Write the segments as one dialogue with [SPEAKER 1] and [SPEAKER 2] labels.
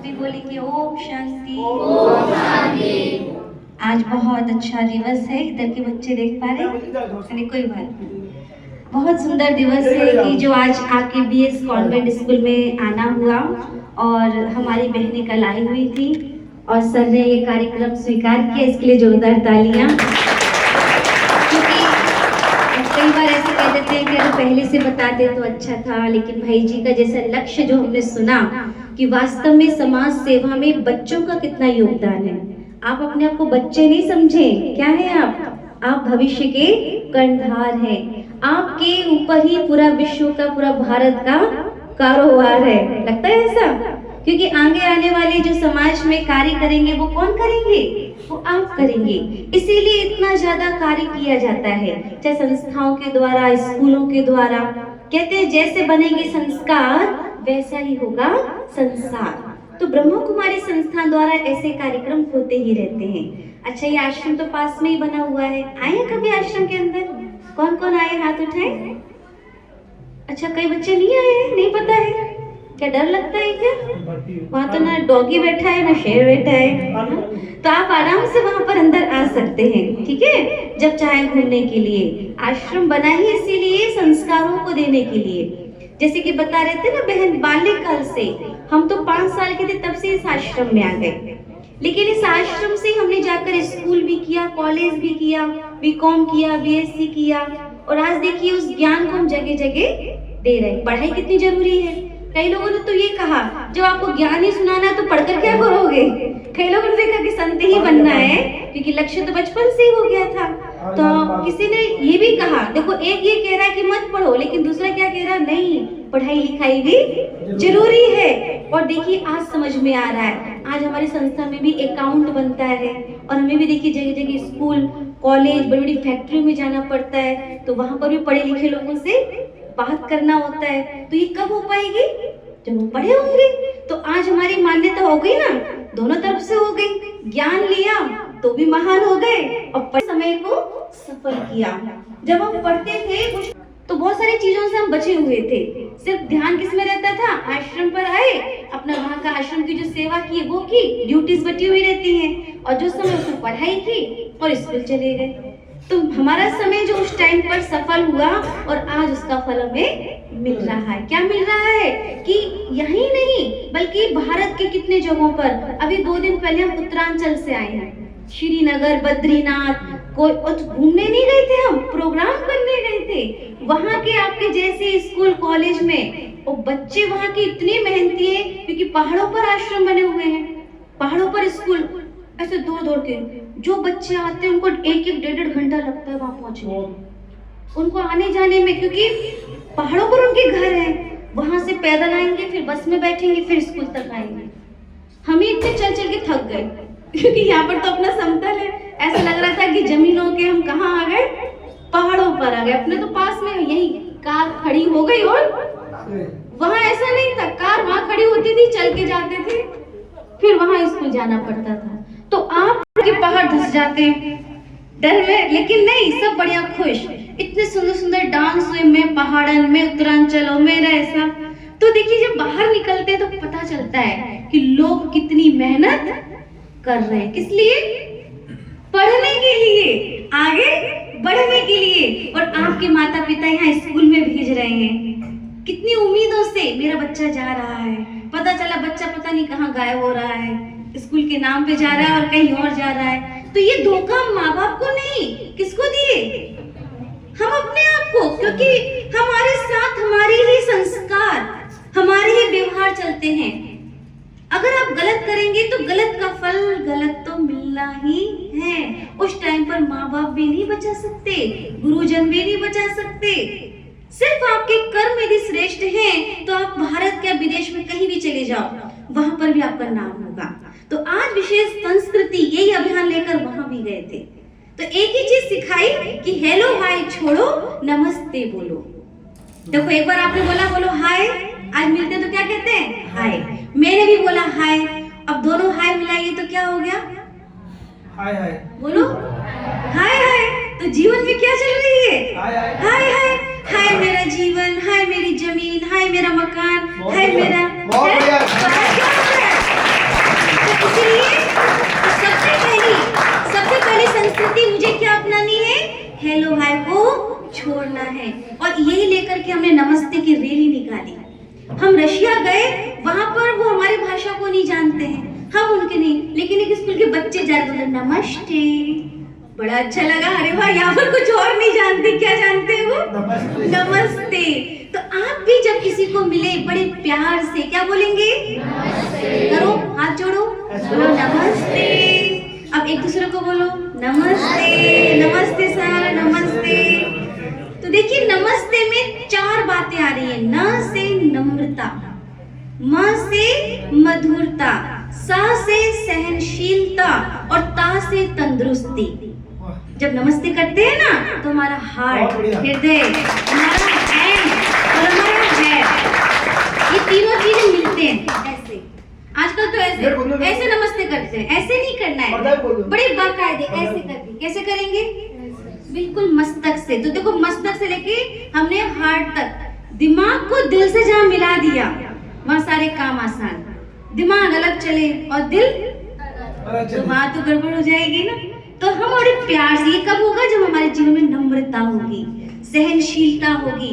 [SPEAKER 1] सभी बोलेंगे ओम शांति।
[SPEAKER 2] ओम शांति।
[SPEAKER 1] आज बहुत अच्छा दिवस है, इधर के बच्चे देख पा रहे हैं, कोई बात नहीं। बहुत सुंदर दिवस है कि जो आज आपके बीएस कॉन्वेंट स्कूल में आना हुआ और हमारी बहनें कल आई हुई थी और सर ने ये कार्यक्रम स्वीकार किया, इसके लिए जोरदार तालियां। क्योंकि कई बार ऐसे कह देते हैं कि अगर पहले से बताते तो अच्छा था, लेकिन भाई जी का जैसा लक्ष्य जो हमने सुना कि वास्तव में समाज सेवा में बच्चों का कितना योगदान है। आप अपने आप को बच्चे नहीं समझे, क्या है आप भविष्य के कर्णधार हैं। आपके ऊपर ही पूरा विश्व का, पूरा भारत का कारोबार है। लगता है ऐसा? क्योंकि आगे आने वाले जो समाज में कार्य करेंगे वो कौन करेंगे? वो आप करेंगे। इसीलिए इतना ज्यादा कार्य किया जाता है, चाहे संस्थाओं के द्वारा, स्कूलों के द्वारा। कहते हैं जैसे बनेंगे संस्कार वैसा ही होगा संसार। तो ब्रह्मा कुमारी संस्थान द्वारा ऐसे कार्यक्रम होते ही रहते हैं। अच्छा, ये आश्रम तो पास में ही बना हुआ है। आए कभी आश्रम के अंदर? कौन कौन आए, हाथ उठाए। अच्छा, कई बच्चे नहीं आए हैं, नहीं पता है। क्या डर लगता है क्या? वहाँ तो ना डॉगी बैठा है ना शेर बैठा है, तो आप आराम से वहाँ पर अंदर आ सकते हैं, ठीक है, जब चाहे घूमने के लिए। आश्रम बना ही इसीलिए संस्कारों को देने के लिए। जैसे कि बता रहे थे ना बहन, बाल्यकाल से हम तो 5 साल के थे तब से इस आश्रम में आ गए, लेकिन इस आश्रम से हमने जाकर स्कूल भी किया, कॉलेज भी किया, बीकॉम किया, बीएससी किया, और आज देखिए उस ज्ञान को हम जगह जगह दे रहे हैं। पढ़ाई कितनी जरूरी है। कई लोगों ने तो ये कहा जब आपको ज्ञान ही सुनाना है तो पढ़कर क्या करोगे। कई लोगों ने देखा कि संत ही बनना है, क्योंकि लक्ष्य तो बचपन से ही हो गया था। तो किसी ने ये भी कहा, देखो एक ये कह रहा है कि मत पढ़ो, लेकिन दूसरा क्या कह रहा है, नहीं, पढ़ाई लिखाई भी जरूरी है। और देखिए आज समझ में आ रहा है, आज हमारी संस्था में भी अकाउंट बनता है, और हमें भी देखिए जगह जगह स्कूल, कॉलेज, बड़ी बड़ी फैक्ट्री में जाना पड़ता है, तो वहां पर भी पढ़े लिखे लोगों से बात करना होता है। तो ये कब हो पाएगी? जब वो पढ़े होंगे। तो आज हमारी मान्यता हो गई ना, दोनों तरफ से हो गई। ज्ञान लिया तो भी महान हो गए, और समय को सफल किया। जब हम पढ़ते थे तो बहुत सारी चीजों से हम बचे हुए थे। सिर्फ ध्यान किस में रहता था? आश्रम पर आए, अपना वहाँ का आश्रम की जो सेवा की वो की, ड्यूटीज बटी हुई रहती हैं, और जो समय उसमें पढ़ाई की और स्कूल चले गए। तो हमारा समय जो उस टाइम पर सफल हुआ, और आज उसका फल हमें मिल रहा है। क्या मिल रहा है कि यही नहीं बल्कि भारत के कितने जगहों पर, अभी 2 दिन पहले हम उत्तरांचल से आए हैं, श्रीनगर, बद्रीनाथ, कोई घूमने नहीं गए थे, हम प्रोग्राम करने गए थे। वहाँ के आपके जैसे स्कूल कॉलेज में, और बच्चे वहाँ के इतने मेहनती हैं, क्योंकि पहाड़ों पर आश्रम बने हुए हैं, पहाड़ों पर स्कूल, ऐसे दौड़ दौड़ के जो बच्चे आते हैं उनको 1-1, 1.5 घंटा लगता है वहाँ पहुँचने, उनको आने जाने में, क्योंकि पहाड़ों पर उनके घर हैं। वहां से पैदल आएंगे, फिर बस में बैठेंगे, फिर स्कूल तक आएंगे। हम ही इतने चल चल के थक गए, क्योंकि यहाँ पर तो अपना समतल है। ऐसा लग रहा था कि जमीनों के हम कहाँ आ गए, पहाड़ों पर आ गए। अपने तो पास में यही कार खड़ी हो गई, और वहाँ ऐसा नहीं था, कार वहाँ खड़ी होती थी, चल के जाते थे, फिर वहां स्कूल जाना पड़ता था। तो आप के पहाड़ धस जाते हैं डर में, लेकिन नहीं, सब बढ़िया खुश। इतने सुंदर सुंदर डांस हुए में पहाड़न में, उत्तरांचलों में ऐसा। तो देखिए जब बाहर निकलते हैं तो पता चलता है कि लोग कितनी मेहनत कर रहे हैं। किस लिए? पढ़ने के लिए, आगे बढ़ने के लिए। और आपके माता पिता यहाँ स्कूल में भेज रहे हैं, कितनी उम्मीदों से मेरा बच्चा जा रहा है। पता चला बच्चा पता नहीं कहाँ गायब हो रहा है, स्कूल के नाम पे जा रहा है और कहीं और जा रहा है। तो ये धोखा माँ बाप को नहीं, किसको दिए? हम अपने आप को, क्योंकि हमारे साथ हमारे ही संस्कार, हमारे ही व्यवहार चलते हैं। अगर आप गलत करेंगे तो गलत का फल गलत तो मिलना ही है। उस टाइम पर माँ बाप भी नहीं बचा सकते, गुरुजन भी नहीं बचा सकते। सिर्फ आपके कर्म यदि श्रेष्ठ हैं तो आप भारत या विदेश में कहीं भी चले जाओ, वहां पर भी आपका नाम होगा। तो आज विशेष संस्कृति यही अभियान लेकर वहां भी गए थे। तो एक ही चीज सिखाई कि हेलो हाय छोड़ो, नमस्ते बोलो। देखो एक बार आपने बोला बोलो हाय, आज मिलते तो क्या कहते हैं? हाय। मैंने भी बोला हाय, अब दोनों हाय मिलाइए तो क्या हो गया?
[SPEAKER 2] हाय हाय
[SPEAKER 1] बोलो हाय हाय। तो जीवन में क्या चल रही है? हाय हाय हाय। हाय मेरा जीवन, हाय मेरी जमीन, हाय मेरा मकान, हाय मेरा, को नहीं जानते हैं, हम उनके नहीं, लेकिन एक स्कूल के बच्चे जाकर बोले नमस्ते, बड़ा अच्छा लगा। अरे वाह, यहाँ पर कुछ और नहीं जानते, क्या जानते हैं वो? नमस्ते। तो आप भी जब किसी को मिले बड़े प्यार से क्या बोलेंगे? करो, हाथ जोड़ो, बोलो नमस्ते। अब एक दूसरे को बोलो नमस्ते, नमस्ते सर, नमस्ते। तो देखिए नमस्ते में 4 बातें आ रही है। न से नम्रता, म से मधुरता, सा से सहनशीलता और ता से तंदुरुस्ती। जब नमस्ते करते हैं ना तो हमारा हार्ट, हृदय, हमारा हैंड और हमारा हेड, ये तीनों चीजें मिलते हैं। ऐसे आजकल तो ऐसे नमस्ते करते हैं, ऐसे नहीं करना है, बड़े बाकायदे ऐसे करके। कैसे करेंगे? बिल्कुल मस्तक से। तो देखो मस्तक से लेके हमने हार्ट तक, दिमाग को दिल से जहाँ मिला दिया वहाँ सारे काम आसान। दिमाग अलग चले और दिल तो वहाँ तो गड़बड़ हो जाएगी ना। तो हम बड़े प्यार से, ये कब होगा? जब हमारे जीवन में नम्रता होगी, सहनशीलता होगी।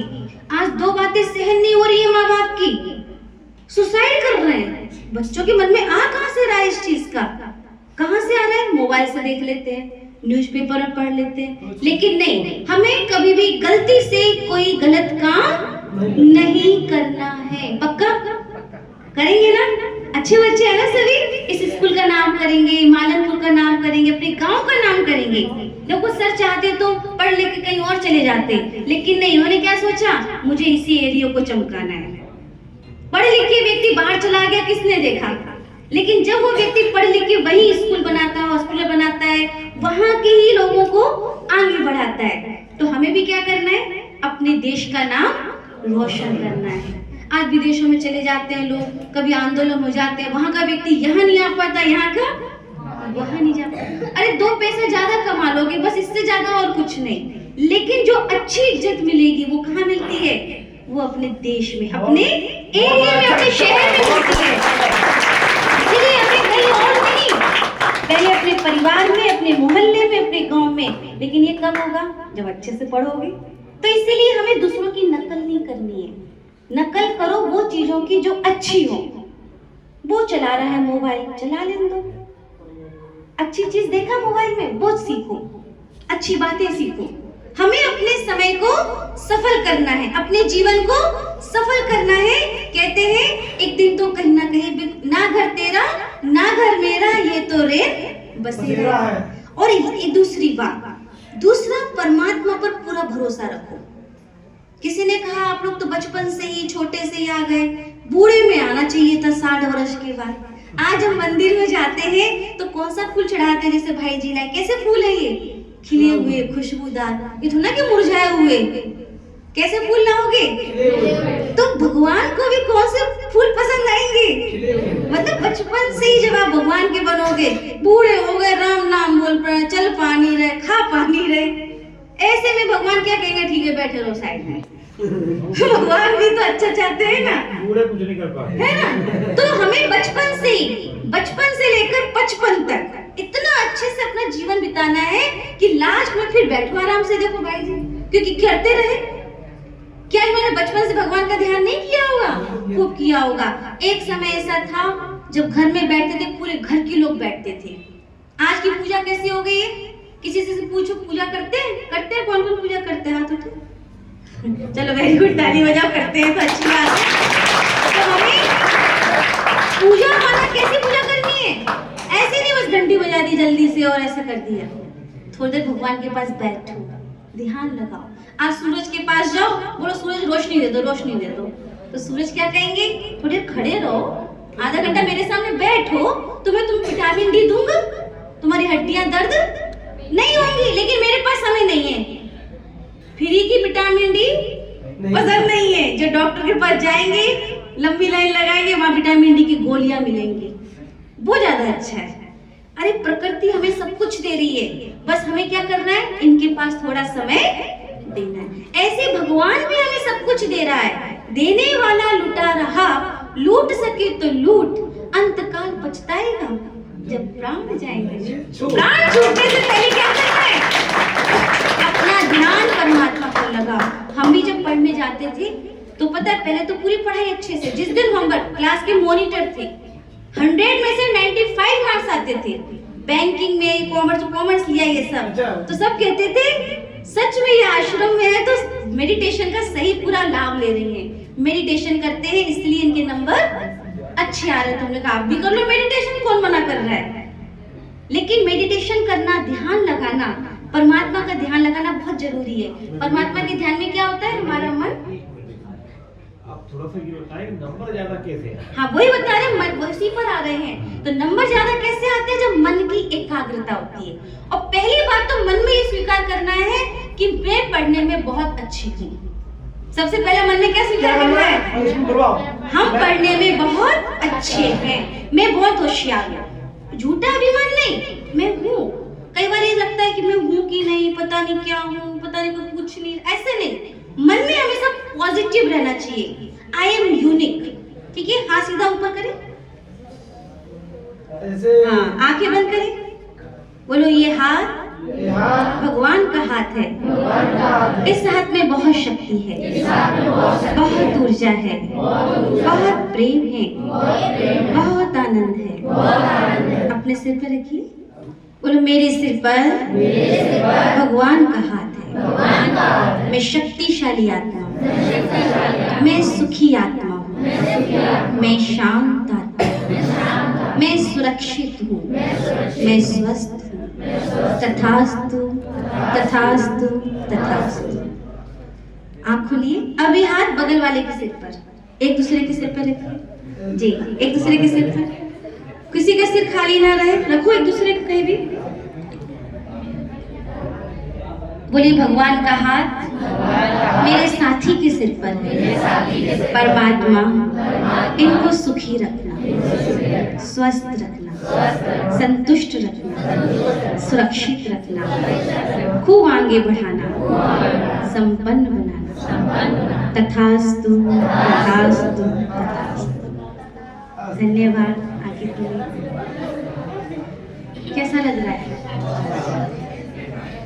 [SPEAKER 1] आज 2 बातें सहन नहीं हो रही है माँ बाप की, सुसाइड कर रहे हैं। बच्चों के मन में कहाँ से रहा है इस चीज का? कहाँ से आ रहा है? मोबाइल से देख लेते हैं, न्यूज़पेपर में पढ़ लेते हैं। लेकिन नहीं, हमें कभी भी गलती से कोई गलत काम नहीं करना है। पक्का करेंगे ना? अच्छे बच्चे हैं ना सभी? इस स्कूल का नाम करेंगे, मालनपुर का नाम करेंगे, अपने गांव का नाम करेंगे। देखो सर चाहते तो पढ़ लेके कहीं और चले जाते, लेकिन नहीं, उन्होंने क्या सोचा? मुझे इसी एरिया को चमकाना है। पढ़े लिखे व्यक्ति बाहर चला गया, किसने देखा? लेकिन जब वो व्यक्ति पढ़ लिख के वही स्कूल बनाता है, हॉस्पिटल बनाता है, वहां के ही लोगों को आगे बढ़ाता है। तो हमें भी क्या करना है? अपने देश का नाम रोशन करना है। आज विदेशों में चले जाते हैं लोग, कभी आंदोलन हो जाते हैं, वहां का व्यक्ति यहाँ नहीं आ पाता, यहाँ का वहां नहीं जा पाता। अरे 2 पैसे ज्यादा कमा लोगे, बस इससे ज्यादा और कुछ नहीं। लेकिन जो अच्छी इज्जत मिलेगी वो कहाँ मिलती है? वो अपने देश में, अपने एरिया में, अपने शहर में मिलती है। इसलिए हमें कहीं और नहीं, पहले अपने परिवार में, अपने मोहल्ले में, अपने गांव में। लेकिन ये कब होगा? जब अच्छे से पढ़ोगे। तो इसीलिए हमें दूसरों की नकल नहीं करनी है। नकल करो वो चीजों की जो अच्छी हो। वो चला रहा है मोबाइल, चला लेने दो। अच्छी चीज देखा मोबाइल में, वो सीखो, अच्छी बातें सीखो। हमें अपने समय को सफल करना है, अपने जीवन को सफल करना है। कहते हैं एक दिन तो कहीं ना कहीं, ना घर तेरा ना घर मेरा, ये तो रेत बसेरा है। और ये दूसरी बात, दूसरा, परमात्मा पर पूरा भरोसा रखो। किसी ने कहा आप लोग तो बचपन से ही, छोटे से ही आ गए, बूढ़े में आना चाहिए था 60 वर्ष के बाद। आज हम मंदिर में जाते हैं तो कौन सा फूल चढ़ाते हैं? जैसे भाई जी लाए, कैसे फूल है ये? खिले हुए, खुशबूदार, ये तो ना कि मुरझाए हुए। कैसे फूल लाओगे? तो भगवान को भी कौन से फूल पसंद आएंगे? मतलब बचपन से ही जब आप भगवान के बनोगे, बूढ़े हो गए, राम नाम बोल पड़े, चल पानी रहे, खा पानी रहे, ऐसे में भगवान क्या कहेंगे? ठीक है बैठे रहो साइड में। भगवान भी तो अच्छा चाहते हैं ना,
[SPEAKER 2] बूढ़े कुछ नहीं कर पाते,
[SPEAKER 1] है ना? तो हमें बचपन से लेकर 55 तक इतना अच्छे से अपना जीवन बिताना है कि लास्ट में फिर बैठो आराम से। देखो भाई जी, क्योंकि करते रहे। क्या मैंने बचपन से भगवान का ध्यान नहीं किया होगा? वो किया होगा। एक समय ऐसा था जब घर में बैठते थे, पूरे घर के लोग बैठते थे। आज की पूजा कैसी हो गई है? किसी से पूछो पूजा करते हैं? कौन कौन पूजा करते हैं? हाथ उठाओ। चलो वेरी गुड, ताली बजाओ, करते हैं तो अच्छी बात है। तो हमें पूजा माना कैसी पूजा करनी है? ऐसे नहीं बस घंटी बजा दी जल्दी से और ऐसा कर दिया। थोड़ी देर भगवान के पास बैठो, ध्यान लगाओ। आज सूरज के पास जाओ, बोलो सूरज रोशनी दे दो, रोशनी दे दो। तो सूरज क्या कहेंगे? थोड़ी देर खड़े रहो, आधा घंटा मेरे सामने बैठो, तुम विटामिन डी दूंगा, तुम्हारी हड्डियां दर्द नहीं होंगी। लेकिन मेरे पास समय नहीं है, फ्री की विटामिन डी पसंद नहीं है। जो डॉक्टर के पास जाएंगे, लंबी लाइन लगाएंगे, वहां विटामिन डी की गोलियां मिलेंगी, वो ज्यादा अच्छा है। अरे प्रकृति हमें सब कुछ दे रही है, बस हमें क्या करना है? इनके पास थोड़ा समय देना है। ऐसे भगवान भी हमें सब कुछ दे रहा है। देने वाला लुटा रहा, लूट सके तो लूट, अंतकाल पछताएगा जब प्राण जाएंगे। प्राण छूटने से पहले क्या करना है? अपना ध्यान परमात्मा पर लगाओ। हम भी जब पढ़ने जाते थे तो पता है, पहले तो पूरी पढ़ाई अच्छे से, जिस दिन होमवर्क, क्लास के मॉनिटर थे, 100 में से 95 मार्क्स आते थे। बैंकिंग में कॉमर्स लिया ये सब, तो सब कहते थे सच में ये आश्रम में है तो मेडिटेशन का सही पूरा लाभ ले रही हैं, मेडिटेशन करते हैं इसलिए इनके नंबर अच्छे आ रहे हैं। तुमने कहा आप भी कर लो मेडिटेशन, कौन मना कर रहा है। लेकिन मेडिटेशन करना, ध्यान लगाना, परमात्मा का ध्यान लगाना बहुत जरूरी है। परमात्मा के ध्यान में क्या होता है, हमारा मन,
[SPEAKER 3] आप थोड़ा सा ये बताएं नंबर ज्यादा कैसे है?
[SPEAKER 1] हाँ वही बता रहे हैं, उसी पर आ रहे हैं। तो नंबर ज्यादा कैसे आते हैं, जब मन की एकाग्रता होती है। और पहली बात तो मन में ये स्वीकार करना है कि मैं पढ़ने में बहुत अच्छी हूँ। सबसे पहले मन में क्या स्वीकार करना है, हम पढ़ने में बहुत अच्छे हैं, मैं बहुत होशियार हूँ। झूठा अभिमान नहीं, मैं हूँ। कई बार ये लगता है कि मैं हूँ कि नहीं, पता नहीं क्या हूँ, पता नहीं कुछ नहीं, ऐसे नहीं। मन में हमेशा पॉजिटिव रहना चाहिए। I am unique. ठीक है, हाथ सीधा ऊपर करें, हाँ आंखें बंद करें, बोलो ये हाथ भगवान का हाथ है, इस हाथ में बहुत शक्ति है, बहुत ऊर्जा है, बहुत प्रेम है, बहुत आनंद है। अपने सिर पर रखिए, बोलो मेरे सिर पर भगवान का हाथ है, मैं शक्तिशाली आत्मा हूँ, मैं सुखी आत्मा हूँ, मैं शांत आत्मा हूँ, मैं सुरक्षित हूँ, मैं स्वस्थ हूँ। तथास्तु तथास्तु तथास्तु। आँख खोलिए। अभी हाथ बगल वाले के सिर पर, एक दूसरे के सिर पर रखिए जी, एक दूसरे के सिर पर। किसी का सिर खाली ना रहे, रखो एक दूसरे को कहीं भी। बोलिए भगवान का हाथ मेरे साथी के सिर पर है। परमात्मा इनको सुखी रखना, स्वस्थ रखना, संतुष्ट रखना, सुरक्षित रखना, खूब आगे बढ़ाना, संपन्न बनाना। तथास्तु तथास्तु तथास्तु। धन्यवाद। आगे के लिए कैसा लग रहा है?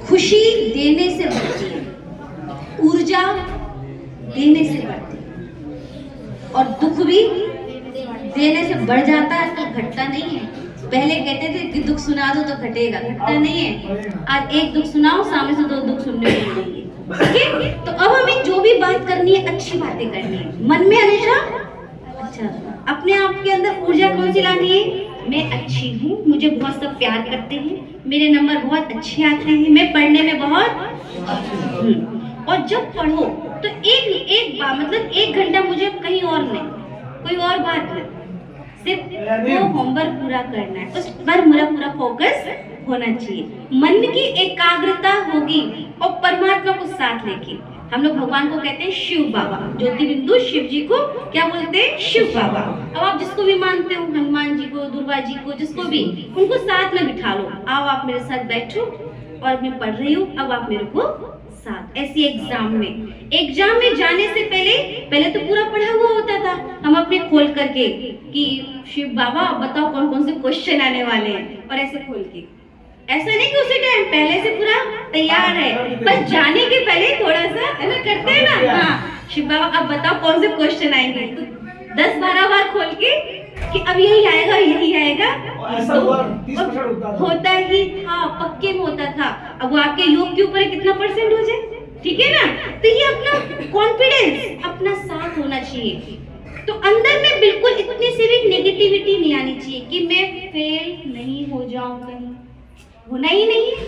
[SPEAKER 1] खुशी देने से बढ़ती है, ऊर्जा देने से बढ़ती है, और दुख भी देने से बढ़ जाता है, तो घटता नहीं है। पहले कहते थे कि दुख सुना दो तो घटेगा, घटता नहीं है। आज एक दुख सुनाओ, सामने से 2 दुख सुनने को मिलेंगे। ठीक है, तो अब हमें जो भी बात करनी है, अच्छी बातें करनी है, मन में हमेशा अच्छा, अपने आप के अंदर ऊर्जा कौन सी लानी है, मैं अच्छी हूँ, मुझे बहुत सब प्यार करते हैं, मेरे नंबर बहुत अच्छे आते हैं, मैं पढ़ने में बहुत और जब पढ़ो तो एक बार मतलब 1 घंटा मुझे कहीं और नहीं, कोई और बात नहीं, सिर्फ वो होमवर्क पूरा करना है, उस पर मेरा पूरा फोकस होना चाहिए। मन की एकाग्रता होगी और परमात्मा को साथ लेके, हम लोग भगवान को कहते हैं शिव बाबा, ज्योति बिंदु शिव जी को क्या बोलते हैं, शिव बाबा। अब आप जिसको भी मानते हो, हनुमान जी को, दुर्गा जी को, जिसको भी, उनको साथ में बिठा लो। आओ आप मेरे साथ बैठो और मैं पढ़ रही हूँ, अब आप मेरे को साथ। ऐसी एग्जाम में जाने से पहले तो पूरा पढ़ा हुआ होता था, हम अपने खोल करके कि शिव बाबा बताओ कौन कौन से क्वेश्चन आने वाले हैं, और ऐसे खोल के, ऐसा नहीं कि उसी टाइम पहले से पूरा तैयार है, बस जाने के पहले थोड़ा सा है ना, करते हैं ना, हाँ शिव बाबा अब बताओ कौन से क्वेश्चन आएंगे, तो 10-12 बार खोल के कि अब यही आएगा यही आएगा, तो होता ही था, पक्के में होता था। अब वो आपके योग के ऊपर कितना % हो जाए, ठीक है ना। तो ये अपना कॉन्फिडेंस, अपना साथ होना चाहिए। तो अंदर में बिल्कुल इतनी सी भी नेगेटिविटी नहीं आनी चाहिए कि मैं फेल नहीं हो जाऊं, कहीं होना ही नहीं है।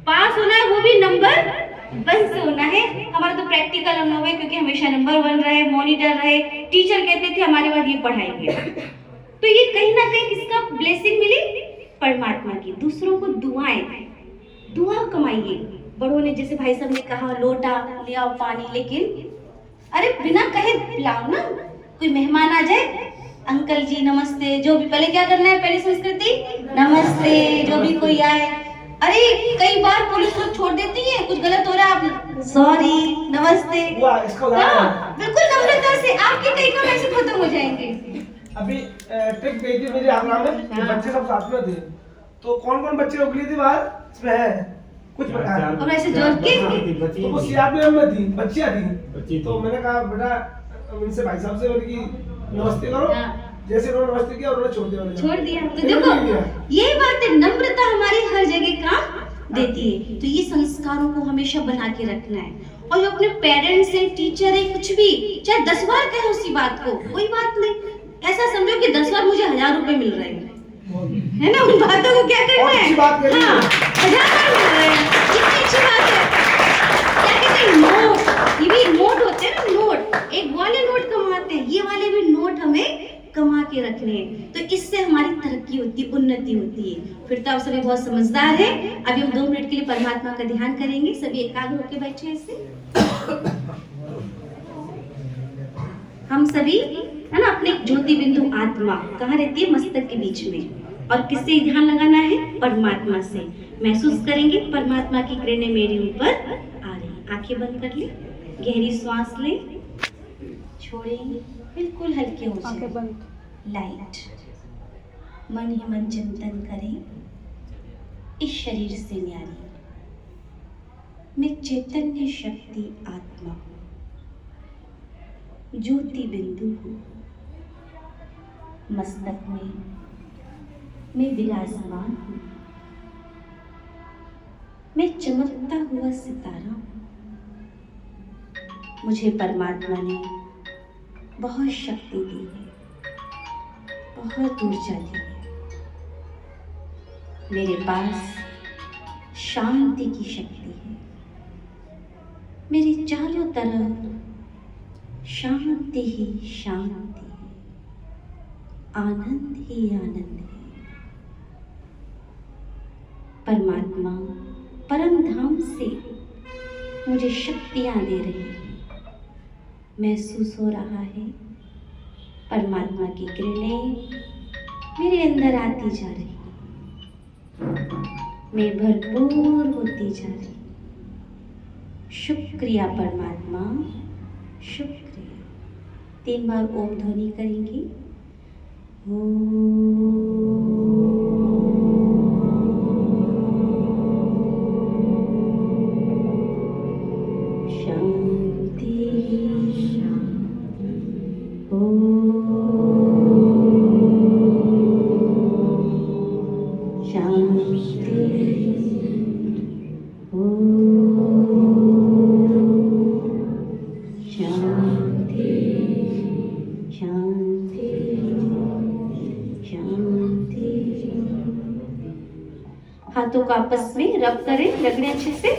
[SPEAKER 1] पास होना है, वो भी नंबर 1 से होना है। हमारा तो प्रैक्टिकल अनुभव है, क्योंकि हमेशा नंबर 1 रहे, मॉनिटर रहे, टीचर कहते थे हमारे बाद ये पढ़ाएंगे। तो ये कहीं ना कहीं किसका ब्लेसिंग मिली, परमात्मा की। दूसरों को दुआ कमाइए। बड़ों ने, जैसे भाई साहब ने कहा, लोटा ले आओ पानी, लेकिन अरे बिना कहे पिलाओ ना। कोई मेहमान आ जाए, अंकल जी नमस्ते, जो भी, पहले क्या करना है, पहले संस्कृति नमस्ते, जो भी कोई आए। अरे कई बार पुलिस लोग छोड़ देती है, कुछ गलत हो रहा है, आप सॉरी नमस्ते, हाँ बिल्कुल नम्रता से, आपके कई काम ऐसे खत्म हो जाएंगे।
[SPEAKER 2] अभी ट्रिप गई थी मेरी आगरा में, बच्चे सब साथ में थे, तो कौन बच्चे रोक लिए थे बाहर, इसमें है कुछ बता,
[SPEAKER 1] और ऐसे जोड़ के,
[SPEAKER 2] तो वो सीआर में थी, बच्चियां थी, तो मैंने कहा बेटा उनसे, भाई साहब से बोली कि नमस्ते करो, जैसे उन्होंने नमस्ते किया उन्होंने छोड़ दिया उन्होंने।
[SPEAKER 1] छोड़ दिया। तो
[SPEAKER 2] फिर
[SPEAKER 1] देखो
[SPEAKER 2] भी किया।
[SPEAKER 1] यही बात है, नम्रता हमारी हर जगह काम देती है। तो ये संस्कारों को हमेशा बना के रखना है। और जो अपने पेरेंट्स हैं, टीचर है, कुछ भी चाहे 10 बार कहे उसी बात को, कोई बात नहीं, ऐसा समझो कि 10 बार मुझे 1000 रुपए मिल रहे हैं, है ना। उन बातों को क्या करना
[SPEAKER 2] बहुत
[SPEAKER 1] है,
[SPEAKER 2] अच्छी बात कही।
[SPEAKER 1] हाँ 1000 बार मिल रहे हैं, कितनी अच्छी बात है। क्या कहते हैं, नोट, ये भी नोट होते हैं ना, नोट, एक वाले नोट कमाते हैं, ये वाले भी नोट हमें कमा के रखने हैं। तो इससे हमारी तरक्की होती है, उन्नति होती है। फिर तो आप सभी बहुत समझदार हैं। अभी हम 2 मिनट के लिए परमात्मा का ध्यान करेंगे। सभी एकाग्र होकर बैठे हैं ऐसे। हम सभी है ना, अपने ज्योति बिंदु आत्मा कहाँ रहती है, मस्तक के बीच में। और किससे ध्यान लगाना है, परमात्मा से। महसूस करेंगे परमात्मा की किरणें मेरे ऊपर आ रही। आंखें बंद कर ले, गहरी श्वास ले, छोड़ेंगे, बिल्कुल हल्के हो जाए, लाइट। मन ही मन चिंतन करें, इस शरीर से न्यारी मैं चैतन्य शक्ति आत्मा ज्योति बिंदु हूँ। मस्तक में मैं विराजमान हूँ। मैं चमकता हुआ सितारा हूँ। मुझे परमात्मा ने बहुत शक्ति दी है, बहुत ऊर्जा दी है। मेरे पास शांति की शक्ति है। मेरे चारों तरफ शांति ही शांति है, आनंद ही आनंद है। परमात्मा परम धाम से मुझे शक्तियां दे रही है। महसूस हो रहा है परमात्मा की किरणें मेरे अंदर आती जा रही है। मैं भरपूर होती जा रही हूँ। शुक्रिया परमात्मा, शुक्रिया। 3 बार ओम ध्वनि करेंगे। शांति हाथों को आपस में रब करें, रगड़ें अच्छे से,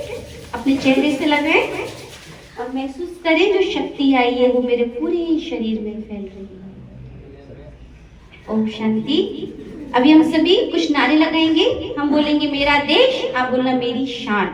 [SPEAKER 1] अपने चेहरे से लगाएं और महसूस करें जो शक्ति आई है वो मेरे पूरे शरीर में फैल रही है। ओम शांति। अभी हम सभी कुछ नारे लगाएंगे। हम बोलेंगे मेरा देश, आप बोलना मेरी शान।